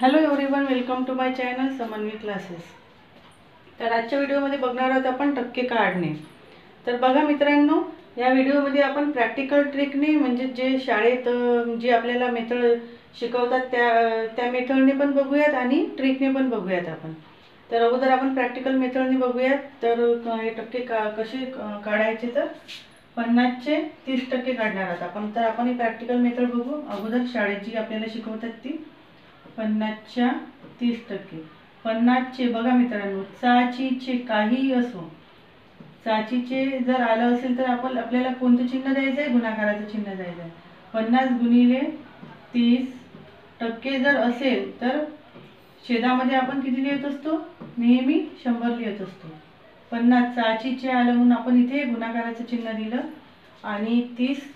Hello everyone, welcome to my channel Samanvi classes. तर आजच्या व्हिडिओमध्ये बघणार आहोत आपण टक्के काढणे। तर बघा मित्रांनो, या व्हिडिओमध्ये आपण प्रॅक्टिकल ट्रिकने म्हणजे जे शाळेत जी आपल्याला मेथड शिकवतात त्या मेथडने पण बघूयात आणि ट्रिकने पण बघूयात आपण। तर अगोदर आपण प्रॅक्टिकल मेथडने बघूयात। तर हे टक्के कसे काढायचे, तर 50 चे 30% काढणार आहोत आपण। तर आपण ही प्रॅक्टिकल मेथड बघू। अगोदर शाळेत जी आपल्याला शिकवतात ती 50 च्या 30%। 50 चे बघा मित्रांनो, चाचीचे काहीही असो, चाचीचे जर आलं असेल तर आपल्याला कोणतं चिन्ह द्यायचं आहे? गुणाकाराचं चिन्ह द्यायचं आहे। 50 गुणिले 30% जर असेल तर छेदामध्ये आपण किती लिहित असतो? नेहमी 100 लिहित असतो। 50 चाचीचे आलं म्हणून आपण इथे गुणाकाराचं चिन्ह दिलं आणि 30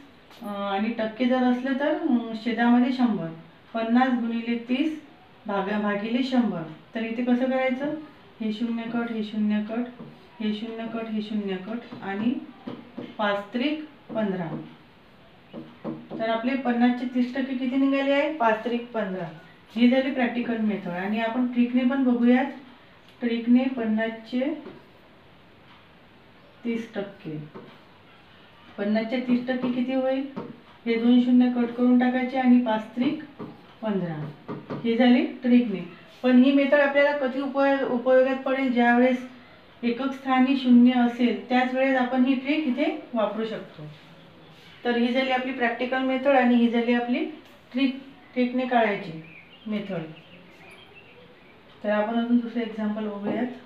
आणि टक्के जर असलं तर छेदामध्ये 100। 50 गुणिले 30 भागिले 100। तर इथे कसं करायचं? हे 0 कट, हे 0 कट, हे 0 कट, हे 0 कट आणि 5 त्रिक 15। तर आपले 50 चे 30% किती निघाले आहे? 5 त्रिक 15। ही झाली प्रॅक्टिकल मेथड। आणि आपण ट्रिकने पण बघूयात। ट्रिकने 50 चे 30%, 50 चे 30% किती होईल? हे 2 शून्य कट करून टाकायचे आणि 5 त्रिक 15। ही झाली ट्रिकने। पण ही मेथड आपल्याला कधी उपयोगात पडेल? ज्यावेळेस एकक स्थानी शून्य असेल त्याच वेळेस आपण ही ट्रिक इथे वापरू शकतो। तर ही झाली आपली प्रॅक्टिकल मेथड आणि ही झाली आपली ट्रिकने काढायची मेथड। तर आपण अजून दुसरे एक्झाम्पल बघूयात।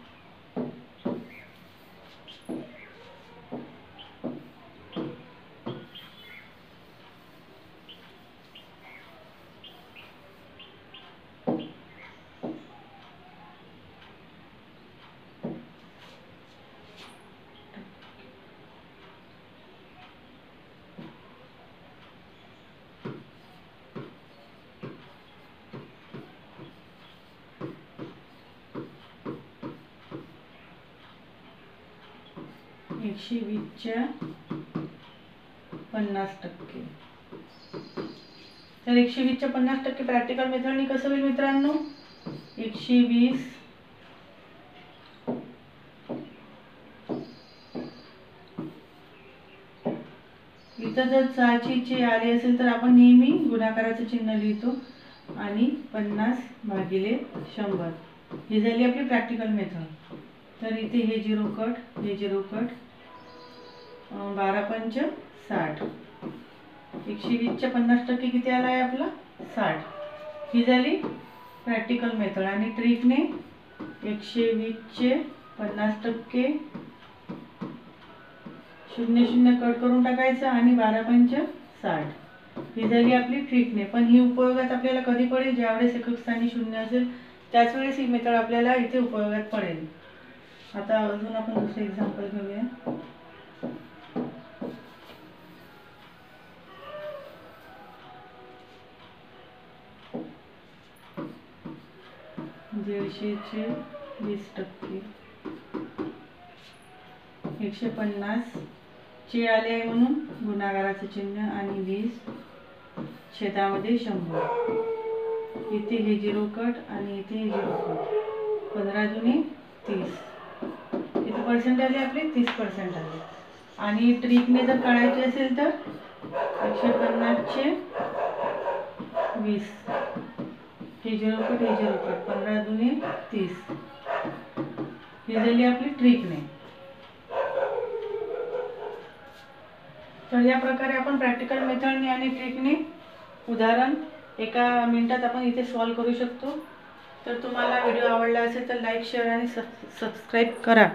एकशे 20 च्या 50%। तर 120 च्या 50% प्रॅक्टिकल मेथडने कसं होईल मित्रांनो? 120 इथं जर चाचीचे आले असेल तर आपण नेहमी गुणाकाराचं चिन्ह लिहितो आणि 50 भागिले 100। ही झाली आपली प्रॅक्टिकल मेथड। तर इथे हे 0 कट, हे 0 कट, 12 पंच 60। 120 च्या 50% किती आला आहे आपला? 60। ही झाली प्रॅक्टिकल मेथड। आणि ट्रिकने 120 चे 50% 0 0 कट करून टाकायचं आणि 12 पंच 60। ही झाली आपली ट्रिकने। पण ही उपयोगात आपल्याला कधी पडेल? ज्यावेळेस एकक स्थानी शून्य असेल त्याच वेळेस ही मेथड आपल्याला इथे उपयोगात पडेल। आता अजून आपण दुसरे एक्झाम्पल घेऊया। 150 चे 20%, 150 चे आले आहे म्हणून गुणाकाराचं चिन्ह आणि 20 छेदामध्ये 100। इथे हे 0 कट आणि इथे हे 0 कट, 15 दुनी 30। किती पर्सेंट आले आपले? 30% आले। आणि ट्रिकने जर काढायचे असेल तर 150 चे 20, हे 0 कट, हे 0 कट, 15 दुनी 30। ही झाली आपली ट्रिकने। तर या प्रकारे आपण प्रॅक्टिकल मेथडने आणि ट्रिकने उदाहरण एका मिनिटात आपण इथे सॉल्व करू शकतो। तर तुम्हाला व्हिडिओ आवडला असेल तर लाईक, शेअर आणि सबस्क्राईब करा।